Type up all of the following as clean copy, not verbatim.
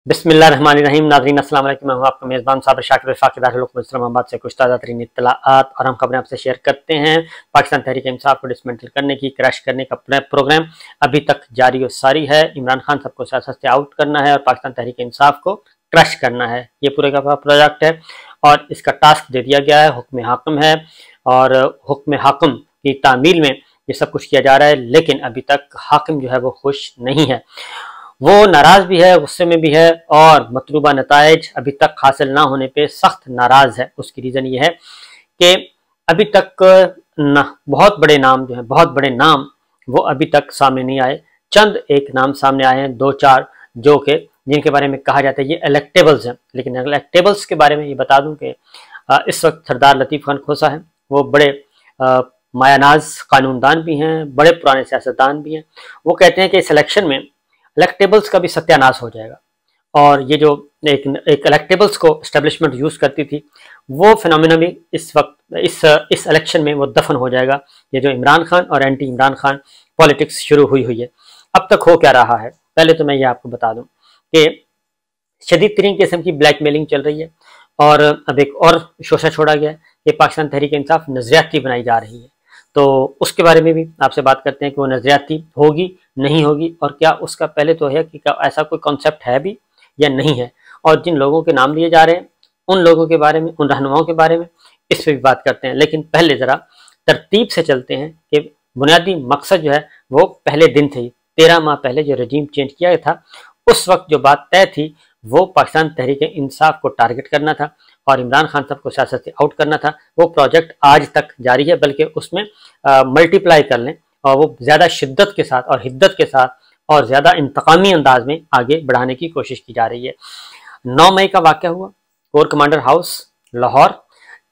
बिस्मिल्लाहिर्रहमानिर्रहीम। नाज़रीन अस्सलाम वालेकुम। मैं हूं आपका मेज़बान साबिर शाकिर वफाक दारुल इस्लामाबाद से कुछ ताज़ा तरीन इत्तलाआत और हम खबरें आपसे शेयर करते हैं। पाकिस्तान तहरीक इंसाफ को डिसमेंटल करने की, क्रैश करने का प्रोग्राम अभी तक जारी और सारी है। इमरान खान सबको सियासत से आउट करना है और पाकिस्तान तहरीक इंसाफ को क्रैश करना है। ये पूरे का प्रोजेक्ट है और इसका टास्क दे दिया गया है। हुक्म हाकिम है और हुक्म हाकिम की तामील में ये सब कुछ किया जा रहा है, लेकिन अभी तक हाकिम जो है वो खुश नहीं है। वो नाराज भी है, गुस्से में भी है और मतलूबा नताइज अभी तक हासिल ना होने पे सख्त नाराज है। उसकी रीज़न ये है कि अभी तक बहुत बड़े नाम जो है, बहुत बड़े नाम वो अभी तक सामने नहीं आए। चंद एक नाम सामने आए हैं, दो चार, जो कि जिनके बारे में कहा जाता है ये इलेक्टेबल्स हैं। लेकिन इलेक्टेबल्स के बारे में ये बता दूं कि इस वक्त सरदार लतीफ़ खान खोसा है। वो बड़े मायानाज कानूनदान भी हैं, बड़े पुराने सियासतदान भी हैं। वो कहते हैं कि इस इलेक्शन में इलेक्टेबल्स का भी सत्यानाश हो जाएगा और ये जो एक इलेक्टेबल्स को एस्टेब्लिशमेंट यूज करती थी वो फिनोमिना भी इस वक्त इस इलेक्शन में वो दफन हो जाएगा। ये जो इमरान खान और एंटी इमरान खान पॉलिटिक्स शुरू हुई है, अब तक हो क्या रहा है। पहले तो मैं ये आपको बता दूं कि शदीद तरीन किस्म की ब्लैकमेलिंग चल रही है और अब एक और शोशा छोड़ा गया है कि पाकिस्तान तहरीक इंसाफ नजरियाती बनाई जा रही है। तो उसके बारे में भी आपसे बात करते हैं कि वो नजरियाती होगी, नहीं होगी, और क्या उसका पहले तो है कि क्या ऐसा कोई कॉन्सेप्ट है भी या नहीं है, और जिन लोगों के नाम लिए जा रहे हैं उन लोगों के बारे में, उन रहनुमाओं के बारे में, इस पर भी बात करते हैं। लेकिन पहले ज़रा तरतीब से चलते हैं कि बुनियादी मकसद जो है वो पहले दिन थे। 13 माह पहले जो रजीम चेंज किया था उस वक्त जो बात तय थी वो पाकिस्तान तहरीक इंसाफ को टारगेट करना था और इमरान खान साहब को सियासत से आउट करना था। वो प्रोजेक्ट आज तक जारी है, बल्कि उसमें मल्टीप्लाई कर लें और वो ज़्यादा शिद्दत के साथ और हिद्दत के साथ और ज़्यादा इंतकामी अंदाज में आगे बढ़ाने की कोशिश की जा रही है। 9 मई का वाक़या हुआ कोर कमांडर हाउस लाहौर,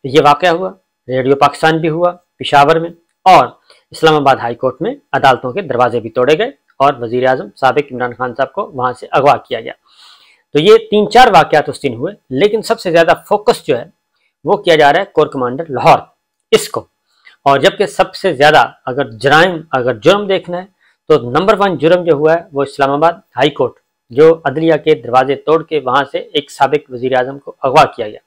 ये वाक़या हुआ। रेडियो पाकिस्तान भी हुआ पेशावर में और इस्लामाबाद हाई कोर्ट में अदालतों के दरवाजे भी तोड़े गए और वज़ीर आज़म साबिक इमरान खान साहब को वहाँ से अगवा किया गया। तो ये 3-4 वाक़यात उस दिन हुए, लेकिन सबसे ज़्यादा फोकस जो है वो किया जा रहा है कोर कमांडर लाहौर इसको। और जबकि सबसे ज़्यादा अगर जुर्म देखना है तो नंबर 1 जुर्म जो हुआ है वो इस्लामाबाद हाई कोर्ट, जो अदलिया के दरवाजे तोड़ के वहाँ से एक साबिक वज़ीर आज़म को अगवा किया गया।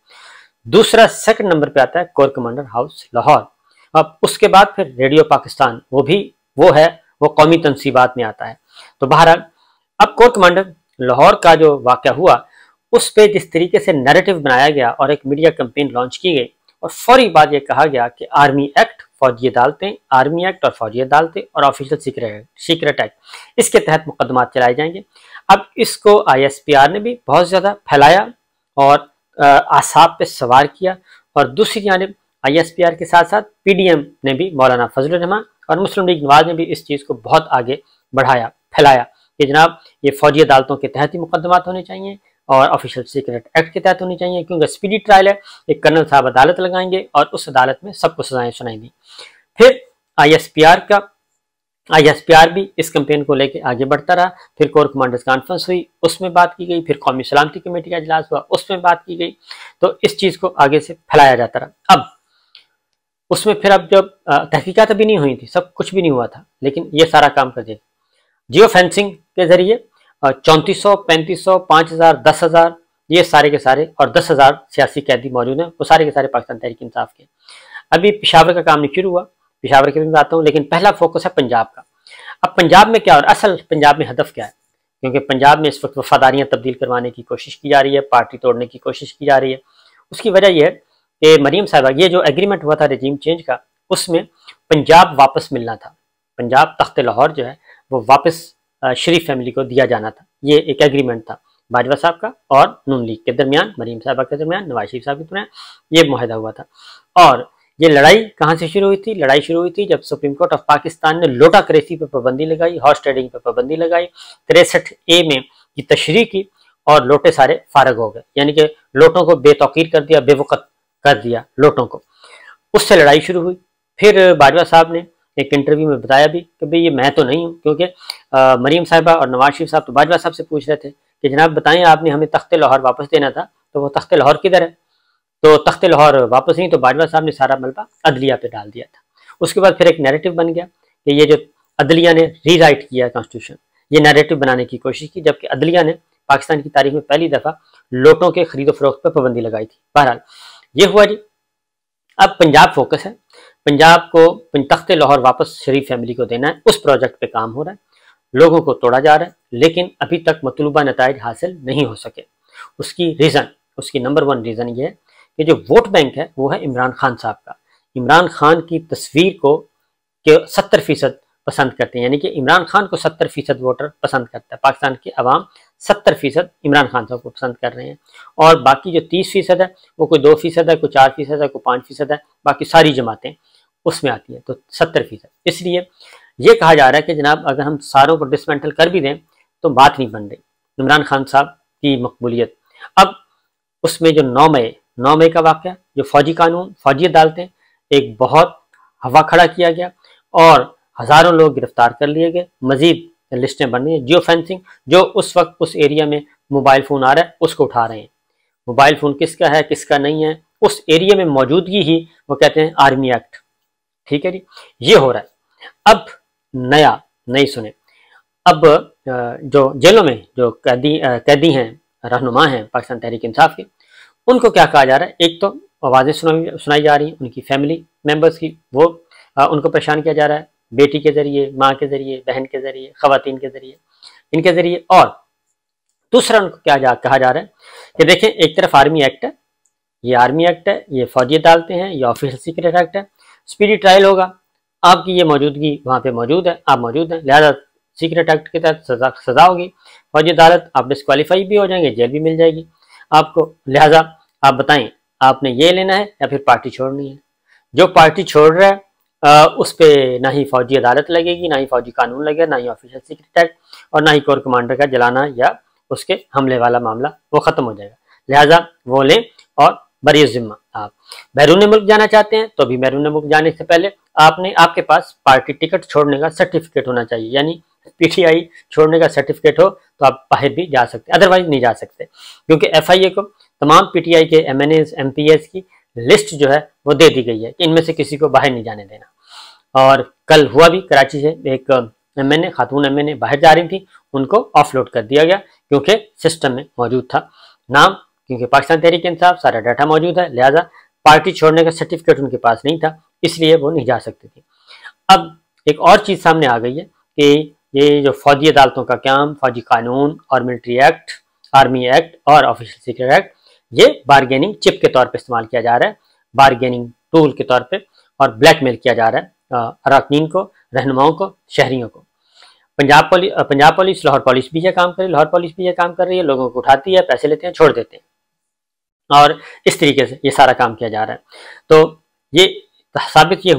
दूसरा सेकंड नंबर पे आता है कोर कमांडर हाउस लाहौर। अब उसके बाद फिर रेडियो पाकिस्तान, वो कौमी तनसीबात में आता है। तो बहरहाल अब कोर कमांडर लाहौर का जो वाक़या हुआ उस पर जिस तरीके से नैरेटिव बनाया गया और एक मीडिया कैंपेन लॉन्च की गई और फौरी बाद ये कहा गया कि आर्मी एक्ट, फौजी अदालतें, आर्मी एक्ट और फौजी अदालतें और ऑफिशियल सीक्रेट एक्ट, इसके तहत मुकदमात चलाए जाएंगे। अब इसको ISPR ने भी बहुत ज़्यादा फैलाया और आसाब पे सवार किया और दूसरी जानिब ISPR के साथ साथ PDM ने भी, मौलाना फजलुर रहमान और मुस्लिम लीग नवाज ने भी इस चीज़ को बहुत आगे बढ़ाया, फैलाया कि जनाब ये फौजी अदालतों के तहत ही मुकदमात होने चाहिए और ऑफिशियल सीक्रेट एक्ट के तहत होनी चाहिए, क्योंकि स्पीडी ट्रायल है। एक कर्नल साहब अदालत लगाएंगे और उस अदालत में सबको सजाएं सुनाएंगी। फिर ISPR भी इस कैंपेन को लेकर आगे बढ़ता रहा। फिर कोर कमांडर्स कॉन्फ्रेंस हुई, उसमें बात की गई। फिर कौमी सलामती कमेटी का इजलास हुआ, उसमें बात की गई। तो इस चीज़ को आगे से फैलाया जाता रहा। अब उसमें फिर अब जब तहकीकात अभी नहीं हुई थी, सब कुछ भी नहीं हुआ था, लेकिन ये सारा काम कर दिया जियो फेंसिंग के जरिए 3400, 3500, 5000, 10,000, ये सारे के सारे, और 10,000 सियासी कैदी मौजूद हैं, वो सारे के सारे पाकिस्तान तहरीक इंसाफ के। अभी पेशावर का काम नहीं शुरू हुआ, पेशावर के भी मैं आता हूँ, लेकिन पहला फोकस है पंजाब का। अब पंजाब में क्या, और असल पंजाब में हदफ क्या है, क्योंकि पंजाब में इस वक्त वफादारियाँ तब्दील करवाने की कोशिश की जा रही है, पार्टी तोड़ने की कोशिश की जा रही है। उसकी वजह यह है कि मरीम साहिबा, ये जो एग्रीमेंट हुआ था रजीम चेंज का, उसमें पंजाब वापस मिलना था। पंजाब तख्त लाहौर जो है वो वापस शरीफ फैमिली को दिया जाना था। ये एक एग्रीमेंट था बाजवा साहब का और नून लीग के दरमियान, मरीम साहबा के दरमियान, नवाज शरीफ साहब के दरमियान ये मुआहदा हुआ था। और ये लड़ाई कहाँ से शुरू हुई थी? लड़ाई शुरू हुई थी जब सुप्रीम कोर्ट ऑफ पाकिस्तान ने लोटा करेसी पर पाबंदी लगाई, हॉर्स ट्रेडिंग पर पाबंदी लगाई, 63A में की तशरीह की और लोटे सारे फारग हो गए, यानी कि लोटों को बेतौकीर कर दिया, बेवकत कर दिया लोटों को। उससे लड़ाई शुरू हुई। फिर बाजवा साहब ने एक इंटरव्यू में बताया भी कि भाई ये मैं तो नहीं हूँ, क्योंकि मरीम साहिबा और नवाज शरीफ साहब तो बाजवा साहब से पूछ रहे थे कि जनाब बताएं, आपने हमें तख्त लाहौर वापस देना था, तो वो तख्त लाहौर किधर है? तो तख्त लाहौर वापस नहीं, तो बाजवा साहब ने सारा मलबा अदलिया पे डाल दिया था। उसके बाद फिर एक नैरेटिव बन गया कि ये जो अदलिया ने रीराइट किया कॉन्स्टिट्यूशन, ये नैरेटिव बनाने की कोशिश की, जबकि अदलिया ने पाकिस्तान की तारीख में पहली दफा लोटों के खरीदो फरोख्त पर पाबंदी लगाई थी। बहरहाल ये हुआ जी। अब पंजाब फोकस है, पंजाब को तख्त लाहौर वापस शरीफ फैमिली को देना है, उस प्रोजेक्ट पे काम हो रहा है, लोगों को तोड़ा जा रहा है, लेकिन अभी तक मतलूबा नताइज हासिल नहीं हो सके। उसकी नंबर 1 रीज़न ये है कि जो वोट बैंक है वो है इमरान खान साहब का। इमरान खान की तस्वीर को 70% पसंद करते हैं, यानी कि इमरान खान को 70% वोटर पसंद करता है। पाकिस्तान की आवाम 70% इमरान खान साहब को पसंद कर रहे हैं, और बाकी जो 30% है वो कोई 2% है, कोई 4% है, कोई 5% है, बाकी सारी जमातें उसमें आती है, तो 70%। इसलिए ये कहा जा रहा है कि जनाब अगर हम सारों को डिसमेंटल कर भी दें तो बात नहीं बन रही इमरान खान साहब की मकबूलियत। अब उसमें जो 9 मई का वाक़या, जो फौजी कानून, फौजी अदालतें, एक बहुत हवा खड़ा किया गया और हज़ारों लोग गिरफ्तार कर लिए गए, मजीद लिस्टें बन रही हैं। जियो फेंसिंग, जो उस वक्त उस एरिया में मोबाइल फ़ोन आ रहा है उसको उठा रहे हैं, मोबाइल फ़ोन किसका है किसका नहीं है, उस एरिया में मौजूदगी ही वो कहते हैं आर्मी एक्ट। ठीक है जी, ये हो रहा है। अब नई सुने, अब जो जेलों में जो कैदी हैं, रहनुमा हैं पाकिस्तान तहरीक इंसाफ के, उनको क्या कहा जा रहा है, एक तो आवाज़ें सुनाई जा रही हैं उनकी फैमिली मेम्बर्स की, वो उनको परेशान किया जा रहा है बेटी के ज़रिए, माँ के ज़रिए, बहन के ज़रिए, ख़वातीन के ज़रिए, इनके ज़रिए। और दूसरा उनको कहा जा रहा है कि देखें, एक तरफ आर्मी एक्ट है, ये आर्मी एक्ट है, ये फौजी अदालतें हैं, ये ऑफिशियल सीक्रेट एक्ट है, स्पीडी ट्रायल होगा, आपकी ये मौजूदगी वहाँ पे मौजूद है, आप मौजूद हैं, लिहाजा सीक्रेट एक्ट के तहत सजा होगी, फौजी अदालत, आप डिस्क्वालीफाई भी हो जाएंगे, जेल भी मिल जाएगी आपको। लिहाजा आप बताएं आपने ये लेना है या फिर पार्टी छोड़नी है। जो पार्टी छोड़ रहा है उस पर ना ही फौजी अदालत लगेगी, ना ही फौजी कानून लगेगा, ना ही ऑफिशियल सीक्रेट एक्ट, और ना ही कोर कमांडर का जलाना या उसके हमले वाला मामला, वो ख़त्म हो जाएगा। लिहाजा वो लें और बरी जिम्मा। आप बैरून मुल्क जाना चाहते हैं तो भी बैरून मुल्क जाने से पहले आपके पास पार्टी टिकट छोड़ने का सर्टिफिकेट होना चाहिए, यानी पीटीआई छोड़ने का सर्टिफिकेट हो तो आप बाहर भी जा सकते हैं, अदरवाइज नहीं जा सकते, क्योंकि एफआईए को तमाम पीटीआई के एमएनएस एमपीएस की लिस्ट जो है वो दे दी गई है कि इनमें से किसी को बाहर नहीं जाने देना। और कल हुआ भी, कराची से एक एमएनए, खातून एमएनए बाहर जा रही थी, उनको ऑफलोड कर दिया गया क्योंकि सिस्टम में मौजूद था नाम, क्योंकि पाकिस्तान तहरीक इंसाफ सारा डाटा मौजूद है, लिहाजा पार्टी छोड़ने का सर्टिफिकेट उनके पास नहीं था, इसलिए वो नहीं जा सकती थी। अब एक और चीज़ सामने आ गई है कि ये जो फौजी अदालतों का काम, फौजी कानून और मिलिट्री एक्ट, आर्मी एक्ट और ऑफिशियल सीक्रेट एक्ट, ये बारगेनिंग चिप के तौर पे इस्तेमाल किया जा रहा है, बारगेनिंग टूल के तौर पे, और ब्लैकमेल किया जा रहा है अरकान को, रहनुमाओं को, शहरियों को। पंजाब पुलिस, लाहौर पुलिस भी ये काम कर रही है, लाहौर पुलिस भी ये काम कर रही है, लोगों को उठाती है, पैसे लेते हैं, छोड़ देते हैं, और इस तरीके से ये सारा काम किया जा रहा है। तो ये साबित ये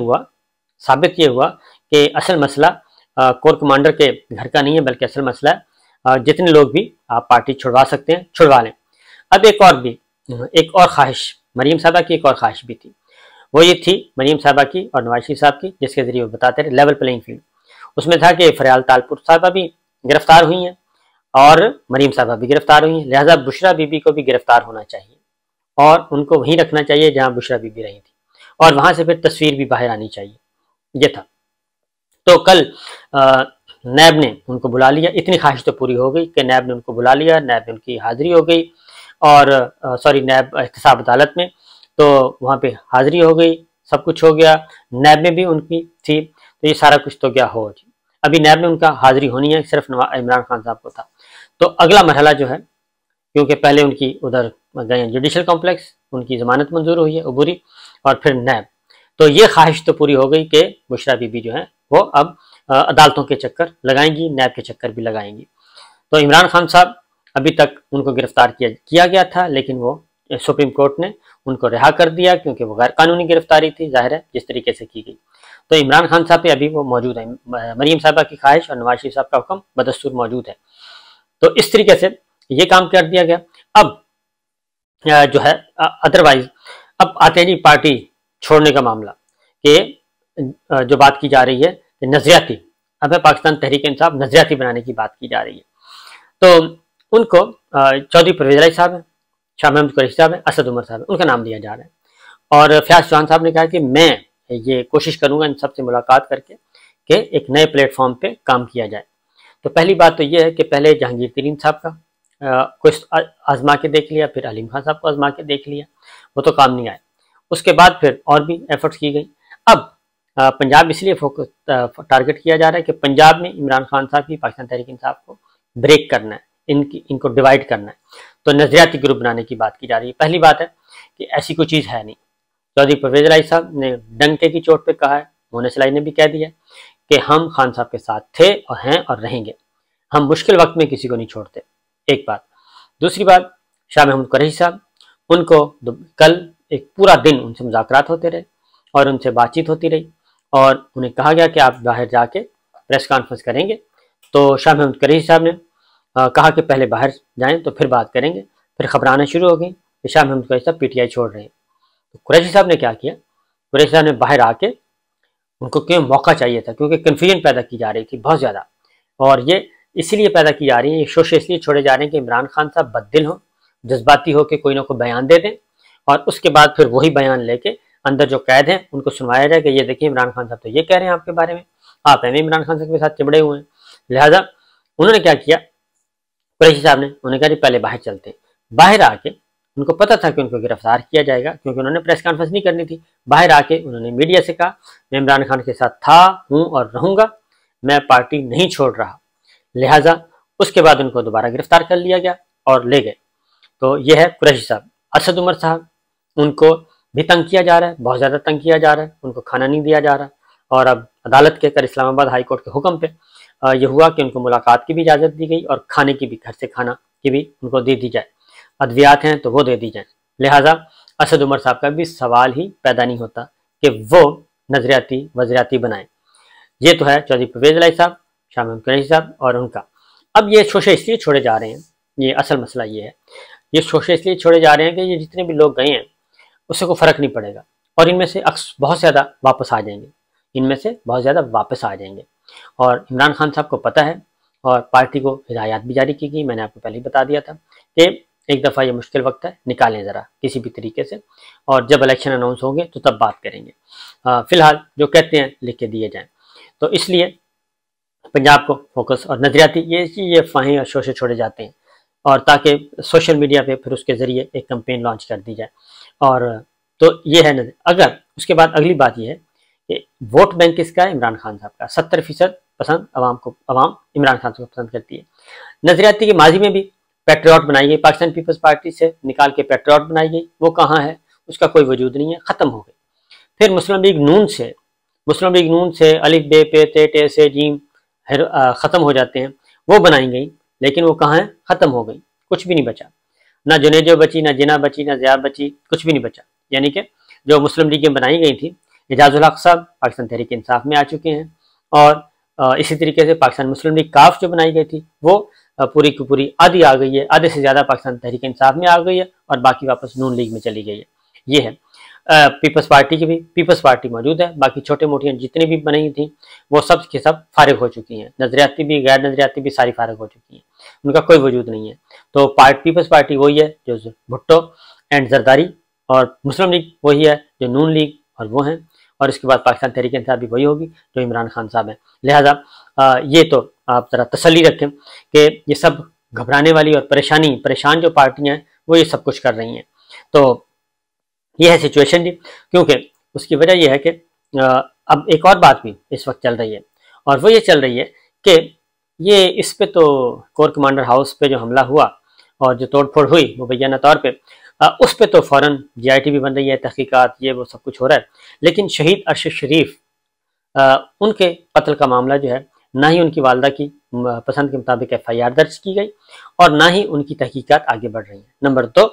हुआ कि असल मसला कोर कमांडर के घर का नहीं है, बल्कि असल मसला है जितने लोग भी आप पार्टी छुड़वा सकते हैं छुड़वा लें। अब एक और ख्वाहिश, मरीम साहबा की एक और ख्वाहिश भी थी, वो ये थी मरीम साहबा की और नवाज शरीफ साहब की, जिसके जरिए वो बताते रहे लेवल प्लेइंग फील्ड। उसमें था कि फरियाल तालपुर साहबा भी गिरफ्तार हुई हैं और मरीम साहबा भी गिरफ्तार हुई हैं, लिहाजा बुशरा बीबी को भी गिरफ्तार होना चाहिए और उनको वहीं रखना चाहिए जहां बुशरा बीबी रही थी, और वहां से फिर तस्वीर भी बाहर आनी चाहिए, ये था। तो कल नैब ने उनको बुला लिया, इतनी ख्वाहिश तो पूरी हो गई कि नैब ने उनको बुला लिया, नैब में उनकी हाजिरी हो गई, और नैब एहतसाब अदालत में, तो वहाँ पे हाजिरी हो गई, सब कुछ हो गया, नैब में भी उनकी थी, तो ये सारा कुछ तो क्या हो जी। अभी नैब में उनका हाजिरी होनी है, सिर्फ इमरान खान साहब को था। तो अगला मरहला जो है, क्योंकि पहले उनकी उधर गए जुडिशल कॉम्प्लेक्स, उनकी ज़मानत मंजूर हुई है अबूरी, और फिर नैब, तो ये ख्वाहिश तो पूरी हो गई कि बुशरा बीबी जो है वो अब अदालतों के चक्कर लगाएंगी, नैब के चक्कर भी लगाएंगी। तो इमरान खान साहब अभी तक उनको गिरफ्तार किया गया था, लेकिन वो सुप्रीम कोर्ट ने उनको रिहा कर दिया क्योंकि वो गैर कानूनी गिरफ्तारी थी, जाहिर है जिस तरीके से की गई। तो इमरान खान साहब पे अभी वो मौजूद है, मरीम साहबा की ख्वाहिश और नवाज शरीफ साहब का हुक्म बदस्तूर मौजूद है। तो इस तरीके से ये काम कर दिया गया। अब जो है अदरवाइज, अब आते हैं जी पार्टी छोड़ने का मामला, कि जो बात की जा रही है कि नजरियाती, अब है पाकिस्तान तहरीक इंसाफ नजरियाती बनाने की बात की जा रही है। तो उनको चौधरी परवेज इलाही साहब है, शाह महमूद कुरैशी साहब है, असद उमर साहब है, उनका नाम लिया जा रहा है। और फयाज चौहान साहब ने कहा कि मैं ये कोशिश करूंगा इन सबसे मुलाकात करके कि एक नए प्लेटफॉर्म पे काम किया जाए। तो पहली बात तो ये है कि पहले जहांगीर तरीन साहब का कुछ आजमा के देख लिया, फिर अलीम खान साहब को आजमा के देख लिया, वो तो काम नहीं आए। उसके बाद फिर और भी एफर्ट्स की गई। अब पंजाब इसलिए फोकस टारगेट किया जा रहा है कि पंजाब में इमरान खान साहब की पाकिस्तान तहरीक इंसाफ को ब्रेक करना है, इनको डिवाइड करना है, तो नजरियाती ग्रुप बनाने की बात की जा रही है। पहली बात है कि ऐसी कोई चीज़ है नहीं। चौधरी परवेज इलाही साहब ने डंके की चोट पे कहा है, मोहन इलाही ने भी कह दिया कि हम खान साहब के साथ थे और हैं और रहेंगे, हम मुश्किल वक्त में किसी को नहीं छोड़ते। एक बात। दूसरी बात, शाह महमूद कुरैशी साहब, उनको कल एक पूरा दिन उनसे मुज़ाकरात होते रहे और उनसे बातचीत होती रही और उन्हें कहा गया कि आप बाहर जाके प्रेस कॉन्फ्रेंस करेंगे। तो शाह महमूद कुरैशी साहब ने कहा कि पहले बाहर जाएं तो फिर बात करेंगे। फिर खबर आना शुरू हो गई कि शाह महमूद कुरैशी साहब पीटीआई छोड़ रहे हैं। तो कुरैशी साहब ने क्या किया, कुरैशी साहब ने बाहर आके, उनको क्यों मौका चाहिए था, क्योंकि कन्फ्यूजन पैदा की जा रही थी बहुत ज़्यादा, और ये इसीलिए पैदा की जा रही है, ये शोशे इसलिए छोड़े जा रहे हैं कि इमरान खान साहब बददिल हों, जज्बाती हो के कोई ना कोई बयान दे दें और उसके बाद फिर वही बयान लेके अंदर जो कैद हैं उनको सुनवाया जाए कि ये देखिए इमरान खान साहब तो ये कह रहे हैं आपके बारे में, आप एम इमरान खान साहब के साथ चिबड़े हुए हैं। लिहाजा उन्होंने क्या किया, कुरैशी साहब ने, उन्होंने कहा जी पहले बाहर चलते हैं। बाहर आके, उनको पता था कि उनको गिरफ्तार किया जाएगा क्योंकि उन्होंने प्रेस कॉन्फ्रेंस नहीं करनी थी। बाहर आके उन्होंने मीडिया से कहा मैं इमरान खान के साथ था, हूँ और रहूंगा, मैं पार्टी नहीं छोड़ रहा। लिहाजा उसके बाद उनको दोबारा गिरफ्तार कर लिया गया और ले गए। तो ये है कुरैशी साहब। असद उमर साहब, उनको भी तंग किया जा रहा है, बहुत ज़्यादा तंग किया जा रहा है, उनको खाना नहीं दिया जा रहा। और अब अदालत के कर इस्लामाबाद हाई कोर्ट के हुक्म पे ये हुआ कि उनको मुलाकात की भी इजाज़त दी गई और खाने की भी, घर से खाना की भी उनको दे दी जाए, अद्वियात हैं तो वो दे दी जाए। लिहाजा असद उमर साहब का भी सवाल ही पैदा नहीं होता कि वो नजरियाती वज़रियाती बनाएं। ये तो है चौधरी परवेज इलाही साहब, शाह महमूद कुरैशी साहब और उनका। अब ये शोशे इसलिए छोड़े जा रहे हैं, ये असल मसला ये है, ये शोशे इसलिए छोड़े जा रहे हैं कि ये जितने भी लोग गए हैं उससे कोई फ़र्क नहीं पड़ेगा और इनमें से बहुत ज़्यादा वापस आ जाएंगे, इनमें से बहुत ज़्यादा वापस आ जाएंगे। और इमरान खान साहब को पता है और पार्टी को हिदायत भी जारी की गई, मैंने आपको पहले ही बता दिया था कि एक दफ़ा ये मुश्किल वक्त है, निकालें ज़रा किसी भी तरीके से, और जब इलेक्शन अनाउंस होंगे तो तब बात करेंगे। फ़िलहाल जो कहते हैं लिख के दिए जाएँ। तो इसलिए पंजाब को फोकस और नजरियाती ये फाहें और शोशे छोड़े जाते हैं, और ताकि सोशल मीडिया पे फिर उसके ज़रिए एक कैंपेन लॉन्च कर दी जाए। और तो ये है अगर उसके बाद अगली बात ये है कि वोट बैंक किसका है, इमरान खान साहब का। 70% पसंद अवाम इमरान खान साहब को पसंद करती है। नजरियाती की माजी में भी पेट्रियाट बनाई गई, पाकिस्तान पीपल्स पार्टी से निकाल के पेट्रियाट बनाई गई, वो कहाँ है, उसका कोई वजूद नहीं है, ख़त्म हो गई। फिर मुस्लिम लीग नून से अलिफ बे पे ते टे से जीम ख़त्म हो जाते हैं, वो बनाई गई, लेकिन वो कहाँ है, ख़त्म हो गई, कुछ भी नहीं बचा, ना जुनेजो बची, ना जिना बची, ना ज़िया बची, कुछ भी नहीं बचा। यानी कि जो मुस्लिम लीगें बनाई गई थी, एजाजुल हक साहब पाकिस्तान तहरीक इंसाफ में आ चुके हैं, और इसी तरीके से पाकिस्तान मुस्लिम लीग काफ जो बनाई गई थी वो पूरी की पूरी आधी आ गई है, आधे से ज़्यादा पाकिस्तान तहरीक इंसाफ में आ गई है और बाकी वापस नून लीग में चली गई है। ये है पीपल्स पार्टी की भी, पीपल्स पार्टी मौजूद है, बाकी छोटे मोटियाँ जितनी भी बनाई थी वो सब के सब फारिग हो चुकी हैं, नजरियाती भी गैर नजरियाती भी सारी फारिग हो चुकी हैं, उनका कोई वजूद नहीं है। तो पीपल्स पार्टी वही है जो भुट्टो एंड जरदारी, और मुस्लिम लीग वही है जो नून लीग और वो हैं, और इसके बाद पाकिस्तान तहरीक इंसाफ भी वही होगी जो इमरान खान साहब हैं। लिहाजा ये तो आप ज़रा तसल्ली रखें कि ये सब घबराने वाली और परेशान जो पार्टियाँ हैं वो ये सब कुछ कर रही हैं। तो ये है सिचुएशन जी, क्योंकि उसकी वजह यह है कि अब एक और बात भी इस वक्त चल रही है, और वो ये चल रही है कि ये इस पे तो कोर कमांडर हाउस पे जो हमला हुआ और जो तोड़फोड़ हुई मुबैना तौर पे, उस पे तो फ़ौरन GIT भी बन रही है, तहकीकात ये वो सब कुछ हो रहा है, लेकिन शहीद अरशद शरीफ उनके कत्ल का मामला जो है, ना ही उनकी वालदा की पसंद के मुताबिक FIR दर्ज की गई और ना ही उनकी तहकीकात आगे बढ़ रही हैं। नंबर 2,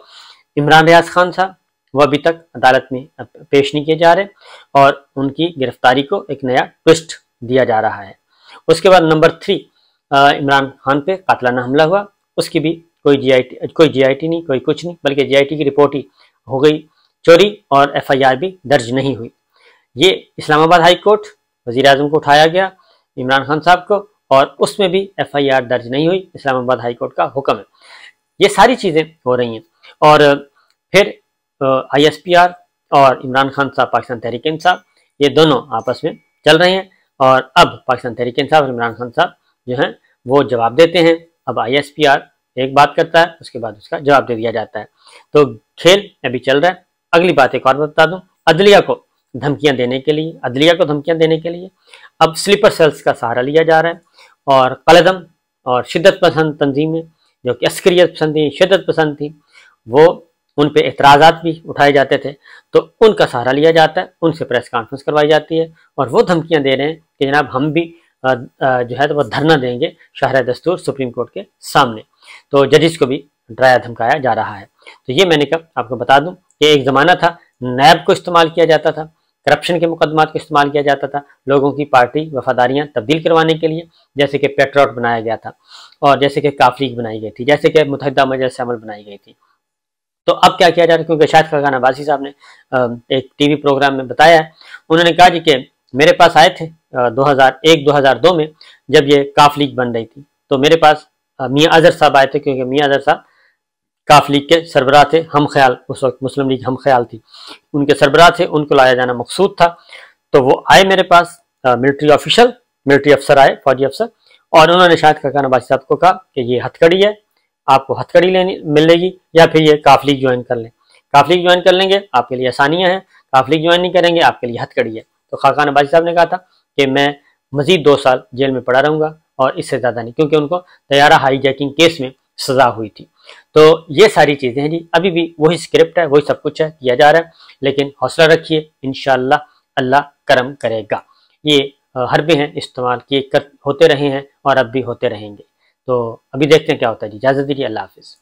इमरान रियाज खान साहब वो अभी तक अदालत में पेश नहीं किए जा रहे और उनकी गिरफ्तारी को एक नया ट्विस्ट दिया जा रहा है। उसके बाद नंबर 3, इमरान खान पे कातलाना हमला हुआ, उसकी भी कोई GIT नहीं, कोई कुछ नहीं, बल्कि GIT की रिपोर्ट ही हो गई चोरी और FIR भी दर्ज नहीं हुई। ये इस्लामाबाद हाई कोर्ट, वज़ीर आज़म को उठाया गया, इमरान खान साहब को, और उसमें भी FIR दर्ज नहीं हुई, इस्लामाबाद हाई कोर्ट का हुक्म है। ये सारी चीज़ें हो रही हैं, और फिर ISPR और इमरान खान साहब पाकिस्तान तहरीक इंसाफ ये दोनों आपस में चल रहे हैं, और अब पाकिस्तान तहरीक इंसाफ और इमरान खान साहब जो हैं वो जवाब देते हैं। अब ISPR एक बात करता है, उसके बाद उसका जवाब दे दिया जाता है। तो खेल अभी चल रहा है। अगली बात एक और बता दूं, अदलिया को धमकियां देने के लिए अब स्लीपर सेल्स का सहारा लिया जा रहा है, और कलदम और शिद्दत पसंद तंजीमें जो कि अस्करियत पसंद थी, शिद्दत पसंद थी, वो उन पे एतराज़ात भी उठाए जाते थे, तो उनका सहारा लिया जाता है, उनसे प्रेस कॉन्फ्रेंस करवाई जाती है, और वो धमकियां दे रहे हैं कि जनाब हम भी जो है तो वो धरना देंगे शहर दस्तूर सुप्रीम कोर्ट के सामने। तो जजिस को भी डराया धमकाया जा रहा है। तो ये मैंने कहा आपको बता दूं कि एक ज़माना था नैब को इस्तेमाल किया जाता था, करप्शन के मुकदमात को इस्तेमाल किया जाता था लोगों की पार्टी वफादारियां तब्दील करवाने के लिए, जैसे कि पेट्रोट बनाया गया था, और जैसे कि काफ लीग बनाई गई थी, जैसे कि मुत्तहिदा मजलिस अमल बनाई गई थी। तो अब क्या किया जा रहा है, क्योंकि शाहिद खान अब्बासी साहब ने एक टीवी प्रोग्राम में बताया है, उन्होंने कहा जी कि मेरे पास आए थे 2001-2002 में जब ये काफ लीग बन रही थी, तो मेरे पास मियाँ अजहर साहब आए थे, क्योंकि मियाँ अजहर साहब काफ लीग के सरबराह थे, हम ख्याल उस वक्त मुस्लिम लीग हम ख्याल थी, उनके सरबराह थे, उनको लाया जाना मकसूद था। तो वो आए मेरे पास, मिलिट्री अफसर आए, फौजी अफसर, और उन्होंने शाहिद खान अब्बासी साहब को कहा कि ये हथकड़ी है, आपको हथकड़ी लेनी मिलेगी, या फिर ये काफ लीग ज्वाइन कर लें। काफ लीग ज्वाइन कर लेंगे आपके लिए आसानियां हैं, काफ लीग ज्वाइन नहीं करेंगे आपके लिए हथकड़ी है। तो खाकान अब्बासी साहब ने कहा था कि मैं मजीद 2 साल जेल में पड़ा रहूंगा और इससे ज़्यादा नहीं, क्योंकि उनको तैयारा हाईजैकिंग केस में सजा हुई थी। तो ये सारी चीज़ें हैं जी, अभी भी वही स्क्रिप्ट है, वही सब कुछ है, किया जा रहा है, लेकिन हौसला रखिए, इंशाअल्लाह अल्लाह करम करेगा। ये हरबे हैं, इस्तेमाल किए होते रहे हैं और अब भी होते रहेंगे। तो अभी देखते हैं क्या होता है जी। इजाज़त दीजिए, अल्लाह हाफिज़।